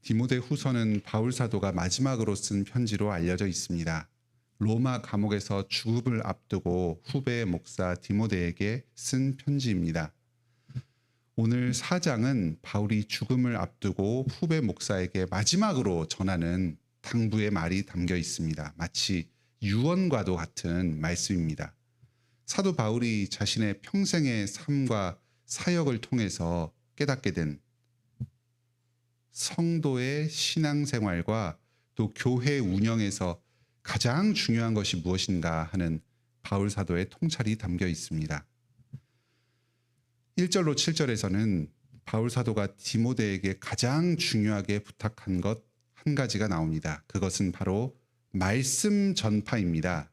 디모데 후서는 바울 사도가 마지막으로 쓴 편지로 알려져 있습니다. 로마 감옥에서 죽음을 앞두고 후배 목사 디모데에게 쓴 편지입니다. 오늘 4장은 바울이 죽음을 앞두고 후배 목사에게 마지막으로 전하는 당부의 말이 담겨 있습니다. 마치 유언과도 같은 말씀입니다. 사도 바울이 자신의 평생의 삶과 사역을 통해서 깨닫게 된 성도의 신앙생활과 또 교회 운영에서 가장 중요한 것이 무엇인가 하는 바울 사도의 통찰이 담겨 있습니다. 1절로 7절에서는 바울 사도가 디모데에게 가장 중요하게 부탁한 것 한 가지가 나옵니다. 그것은 바로 말씀 전파입니다.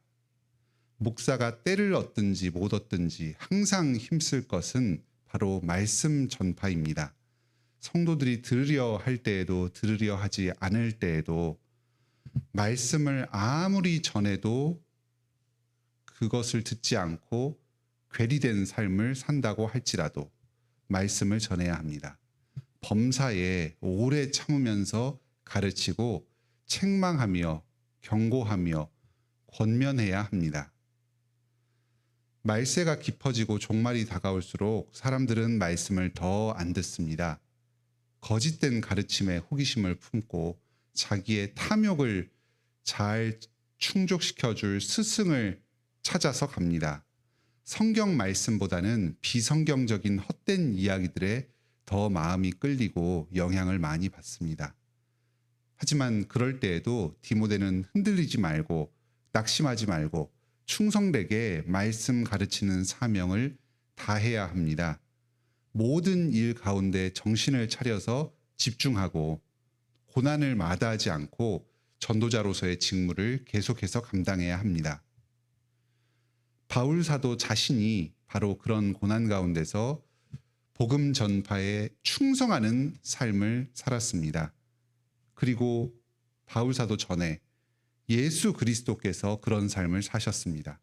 목사가 때를 얻든지 못 얻든지 항상 힘쓸 것은 바로 말씀 전파입니다. 성도들이 들으려 할 때에도 들으려 하지 않을 때에도 말씀을 아무리 전해도 그것을 듣지 않고 괴리된 삶을 산다고 할지라도 말씀을 전해야 합니다. 범사에 오래 참으면서 가르치고 책망하며 경고하며 권면해야 합니다. 말세가 깊어지고 종말이 다가올수록 사람들은 말씀을 더 안 듣습니다. 거짓된 가르침에 호기심을 품고 자기의 탐욕을 잘 충족시켜줄 스승을 찾아서 갑니다. 성경 말씀보다는 비성경적인 헛된 이야기들에 더 마음이 끌리고 영향을 많이 받습니다. 하지만 그럴 때에도 디모데는 흔들리지 말고 낙심하지 말고 충성되게 말씀 가르치는 사명을 다해야 합니다. 모든 일 가운데 정신을 차려서 집중하고 고난을 마다하지 않고 전도자로서의 직무를 계속해서 감당해야 합니다. 바울 사도 자신이 바로 그런 고난 가운데서 복음 전파에 충성하는 삶을 살았습니다. 그리고 바울 사도 전에 예수 그리스도께서 그런 삶을 사셨습니다.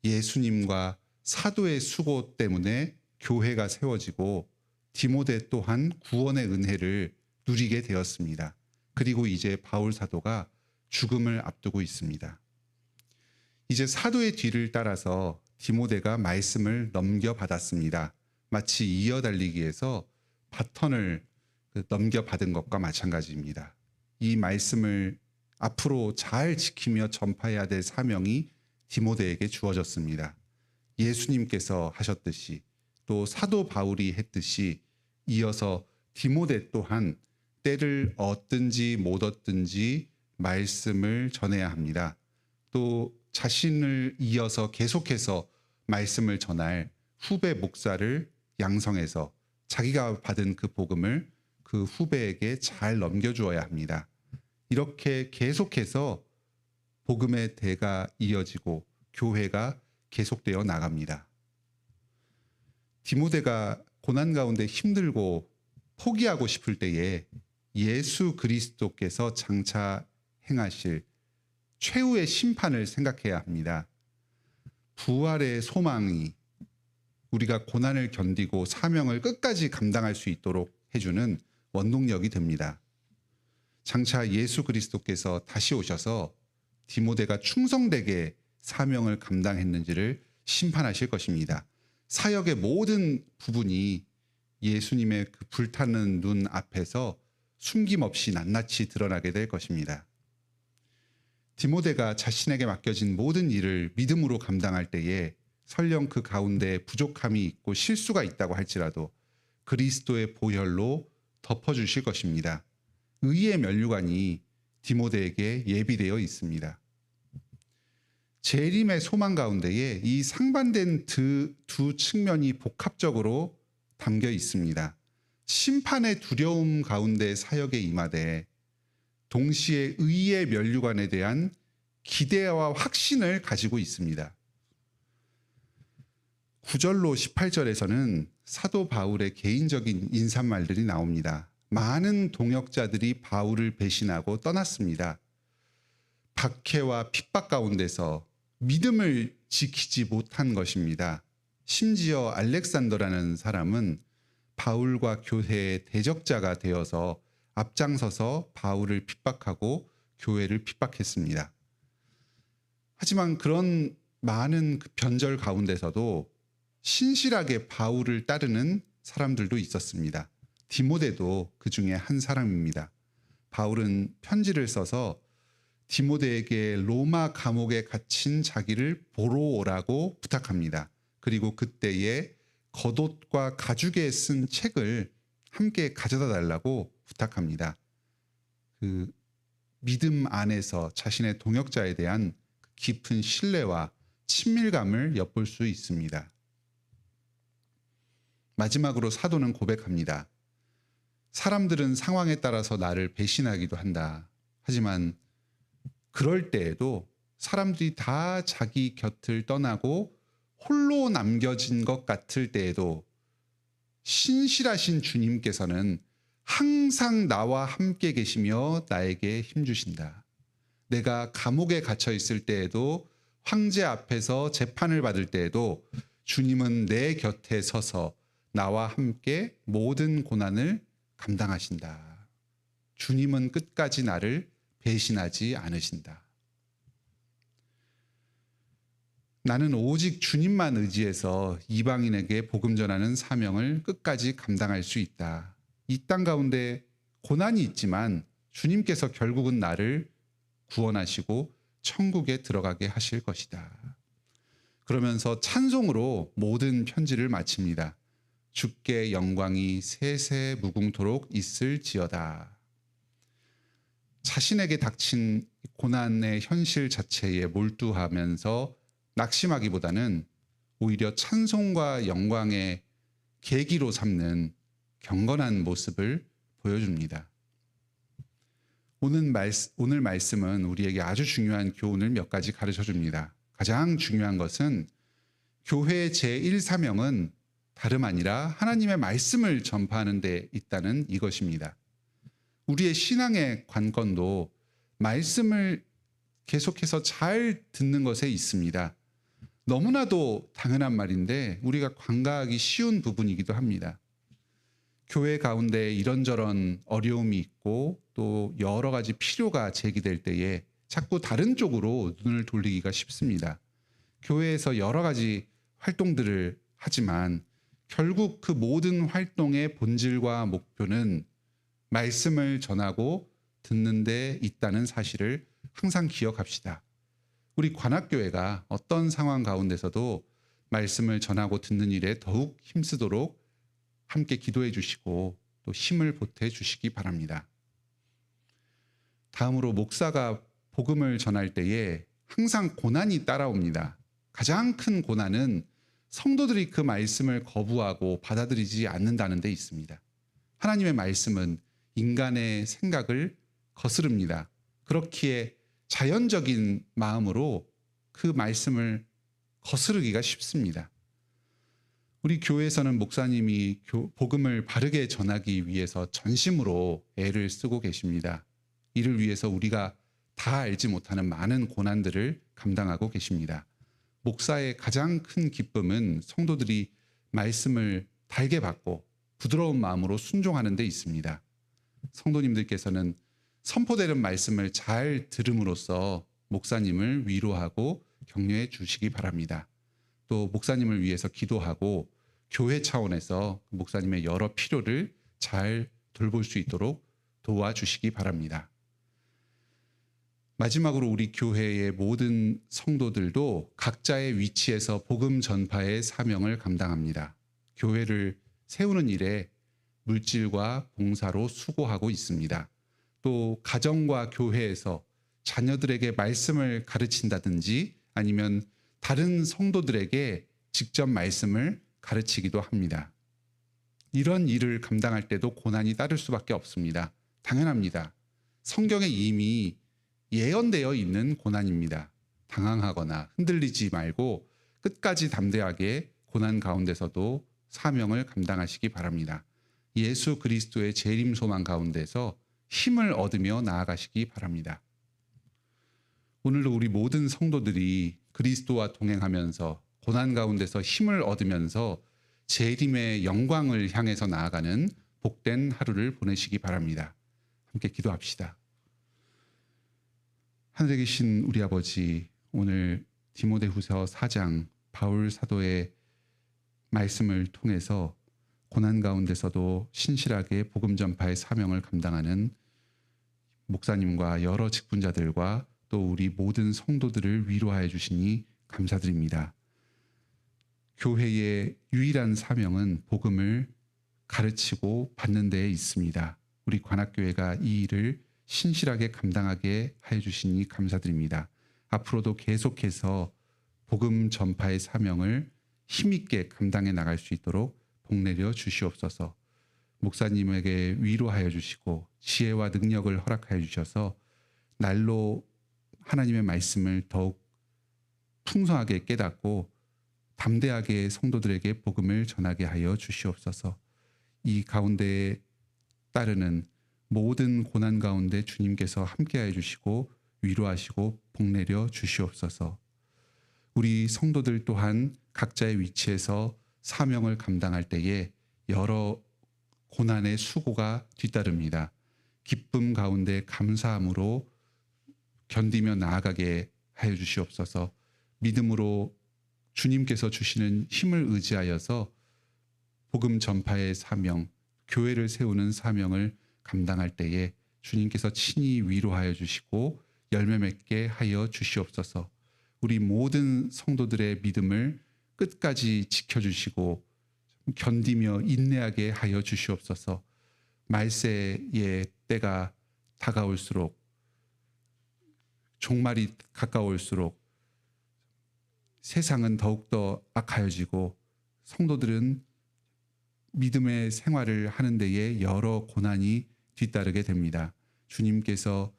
예수님과 사도의 수고 때문에 교회가 세워지고 디모데 또한 구원의 은혜를 누리게 되었습니다. 그리고 이제 바울 사도가 죽음을 앞두고 있습니다. 이제 사도의 뒤를 따라서 디모데가 말씀을 넘겨받았습니다. 마치 이어달리기에서 바턴을 넘겨받은 것과 마찬가지입니다. 이 말씀을 앞으로 잘 지키며 전파해야 될 사명이 디모데에게 주어졌습니다. 예수님께서 하셨듯이 또 사도 바울이 했듯이 이어서 디모데 또한 때를 얻든지 못 얻든지 말씀을 전해야 합니다. 또 자신을 이어서 계속해서 말씀을 전할 후배 목사를 양성해서 자기가 받은 그 복음을 그 후배에게 잘 넘겨주어야 합니다. 이렇게 계속해서 복음의 대가 이어지고 교회가 계속되어 나갑니다. 디모데가 고난 가운데 힘들고 포기하고 싶을 때에 예수 그리스도께서 장차 행하실 최후의 심판을 생각해야 합니다. 부활의 소망이 우리가 고난을 견디고 사명을 끝까지 감당할 수 있도록 해주는 원동력이 됩니다. 장차 예수 그리스도께서 다시 오셔서 디모데가 충성되게 사명을 감당했는지를 심판하실 것입니다. 사역의 모든 부분이 예수님의 그 불타는 눈 앞에서 숨김없이 낱낱이 드러나게 될 것입니다. 디모데가 자신에게 맡겨진 모든 일을 믿음으로 감당할 때에 설령 그 가운데 부족함이 있고 실수가 있다고 할지라도 그리스도의 보혈로 덮어주실 것입니다. 의의 면류관이 디모데에게 예비되어 있습니다. 재림의 소망 가운데에 이 상반된 두 측면이 복합적으로 담겨 있습니다. 심판의 두려움 가운데 사역에 임하되 동시에 의의 면류관에 대한 기대와 확신을 가지고 있습니다. 9절로 18절에서는 사도 바울의 개인적인 인사말들이 나옵니다. 많은 동역자들이 바울을 배신하고 떠났습니다. 박해와 핍박 가운데서 믿음을 지키지 못한 것입니다. 심지어 알렉산더라는 사람은 바울과 교회의 대적자가 되어서 앞장서서 바울을 핍박하고 교회를 핍박했습니다. 하지만 그런 많은 그 변절 가운데서도 신실하게 바울을 따르는 사람들도 있었습니다. 디모데도 그 중에 한 사람입니다. 바울은 편지를 써서 디모데에게 로마 감옥에 갇힌 자기를 보러 오라고 부탁합니다. 그리고 그때에 겉옷과 가죽에 쓴 책을 함께 가져다 달라고 부탁합니다. 그 믿음 안에서 자신의 동역자에 대한 깊은 신뢰와 친밀감을 엿볼 수 있습니다. 마지막으로 사도는 고백합니다. 사람들은 상황에 따라서 나를 배신하기도 한다. 하지만 그럴 때에도 사람들이 다 자기 곁을 떠나고 홀로 남겨진 것 같을 때에도 신실하신 주님께서는 항상 나와 함께 계시며 나에게 힘주신다. 내가 감옥에 갇혀 있을 때에도 황제 앞에서 재판을 받을 때에도 주님은 내 곁에 서서 나와 함께 모든 고난을 감당하신다. 주님은 끝까지 나를 배신하지 않으신다. 나는 오직 주님만 의지해서 이방인에게 복음 전하는 사명을 끝까지 감당할 수 있다. 이 땅 가운데 고난이 있지만 주님께서 결국은 나를 구원하시고 천국에 들어가게 하실 것이다. 그러면서 찬송으로 모든 편지를 마칩니다. 주께 영광이 세세 무궁토록 있을지어다. 자신에게 닥친 고난의 현실 자체에 몰두하면서 낙심하기보다는 오히려 찬송과 영광의 계기로 삼는 경건한 모습을 보여줍니다. 오늘 말씀은 우리에게 아주 중요한 교훈을 몇 가지 가르쳐줍니다. 가장 중요한 것은 교회의 제1사명은 다름 아니라 하나님의 말씀을 전파하는 데 있다는 이것입니다. 우리의 신앙의 관건도 말씀을 계속해서 잘 듣는 것에 있습니다. 너무나도 당연한 말인데 우리가 간과하기 쉬운 부분이기도 합니다. 교회 가운데 이런저런 어려움이 있고 또 여러 가지 필요가 제기될 때에 자꾸 다른 쪽으로 눈을 돌리기가 쉽습니다. 교회에서 여러 가지 활동들을 하지만 결국 그 모든 활동의 본질과 목표는 말씀을 전하고 듣는 데 있다는 사실을 항상 기억합시다. 우리 관악교회가 어떤 상황 가운데서도 말씀을 전하고 듣는 일에 더욱 힘쓰도록 함께 기도해 주시고 또 힘을 보태 주시기 바랍니다. 다음으로 목사가 복음을 전할 때에 항상 고난이 따라옵니다. 가장 큰 고난은 성도들이 그 말씀을 거부하고 받아들이지 않는다는 데 있습니다. 하나님의 말씀은 인간의 생각을 거스릅니다. 그렇기에 자연적인 마음으로 그 말씀을 거스르기가 쉽습니다. 우리 교회에서는 목사님이 복음을 바르게 전하기 위해서 전심으로 애를 쓰고 계십니다. 이를 위해서 우리가 다 알지 못하는 많은 고난들을 감당하고 계십니다. 목사의 가장 큰 기쁨은 성도들이 말씀을 달게 받고 부드러운 마음으로 순종하는 데 있습니다. 성도님들께서는 선포되는 말씀을 잘 들음으로써 목사님을 위로하고 격려해 주시기 바랍니다. 또 목사님을 위해서 기도하고 교회 차원에서 목사님의 여러 필요를 잘 돌볼 수 있도록 도와주시기 바랍니다. 마지막으로 우리 교회의 모든 성도들도 각자의 위치에서 복음 전파의 사명을 감당합니다. 교회를 세우는 일에 물질과 봉사로 수고하고 있습니다. 또 가정과 교회에서 자녀들에게 말씀을 가르친다든지 아니면 다른 성도들에게 직접 말씀을 가르치기도 합니다. 이런 일을 감당할 때도 고난이 따를 수밖에 없습니다. 당연합니다. 성경에 이미 예언되어 있는 고난입니다. 당황하거나 흔들리지 말고 끝까지 담대하게 고난 가운데서도 사명을 감당하시기 바랍니다. 예수 그리스도의 재림 소망 가운데서 힘을 얻으며 나아가시기 바랍니다. 오늘도 우리 모든 성도들이 그리스도와 동행하면서 고난 가운데서 힘을 얻으면서 재림의 영광을 향해서 나아가는 복된 하루를 보내시기 바랍니다. 함께 기도합시다. 하늘에 계신 우리 아버지, 오늘 디모데후서 4장 바울 사도의 말씀을 통해서 고난 가운데서도 신실하게 복음 전파의 사명을 감당하는 목사님과 여러 직분자들과 또 우리 모든 성도들을 위로하여 주시니 감사드립니다. 교회의 유일한 사명은 복음을 가르치고 받는 데에 있습니다. 우리 관악교회가 이 일을 신실하게 감당하게 하여 주시니 감사드립니다. 앞으로도 계속해서 복음 전파의 사명을 힘있게 감당해 나갈 수 있도록 복내려 주시옵소서. 목사님에게 위로하여 주시고 지혜와 능력을 허락하여 주셔서 날로 하나님의 말씀을 더욱 풍성하게 깨닫고 담대하게 성도들에게 복음을 전하게 하여 주시옵소서. 이 가운데에 따르는 모든 고난 가운데 주님께서 함께하여 주시고 위로하시고 복내려 주시옵소서. 우리 성도들 또한 각자의 위치에서 사명을 감당할 때에 여러 고난의 수고가 뒤따릅니다. 기쁨 가운데 감사함으로 견디며 나아가게 하여 주시옵소서. 믿음으로 주님께서 주시는 힘을 의지하여서 복음 전파의 사명, 교회를 세우는 사명을 감당할 때에 주님께서 친히 위로하여 주시고 열매 맺게 하여 주시옵소서. 우리 모든 성도들의 믿음을 끝까지 지켜주시고 견디며 인내하게 하여 주시옵소서. 말세의 때가 다가올수록, 종말이 가까울수록 세상은 더욱더 악하여지고 성도들은 믿음의 생활을 하는 데에 여러 고난이 뒤따르게 됩니다. 주님께서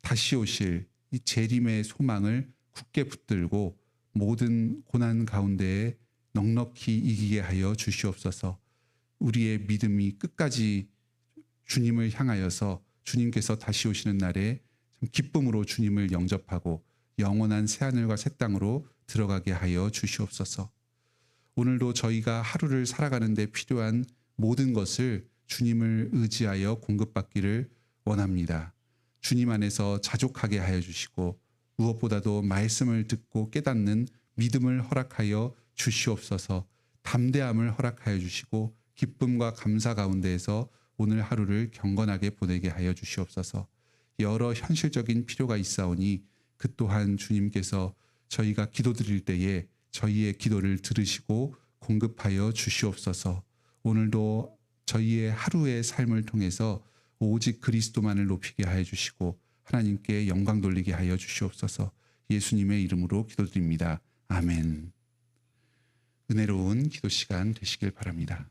다시 오실 이 재림의 소망을 굳게 붙들고 모든 고난 가운데에 넉넉히 이기게 하여 주시옵소서. 우리의 믿음이 끝까지 주님을 향하여서 주님께서 다시 오시는 날에 기쁨으로 주님을 영접하고 영원한 새하늘과 새 땅으로 들어가게 하여 주시옵소서. 오늘도 저희가 하루를 살아가는 데 필요한 모든 것을 주님을 의지하여 공급받기를 원합니다. 주님 안에서 자족하게 하여 주시고 무엇보다도 말씀을 듣고 깨닫는 믿음을 허락하여 주시옵소서. 담대함을 허락하여 주시고 기쁨과 감사 가운데에서 오늘 하루를 경건하게 보내게 하여 주시옵소서. 여러 현실적인 필요가 있사오니 그 또한 주님께서 저희가 기도드릴 때에 저희의 기도를 들으시고 공급하여 주시옵소서. 오늘도 저희의 하루의 삶을 통해서 오직 그리스도만을 높이게 하여 주시고 하나님께 영광 돌리게 하여 주시옵소서. 예수님의 이름으로 기도드립니다. 아멘. 은혜로운 기도 시간 되시길 바랍니다.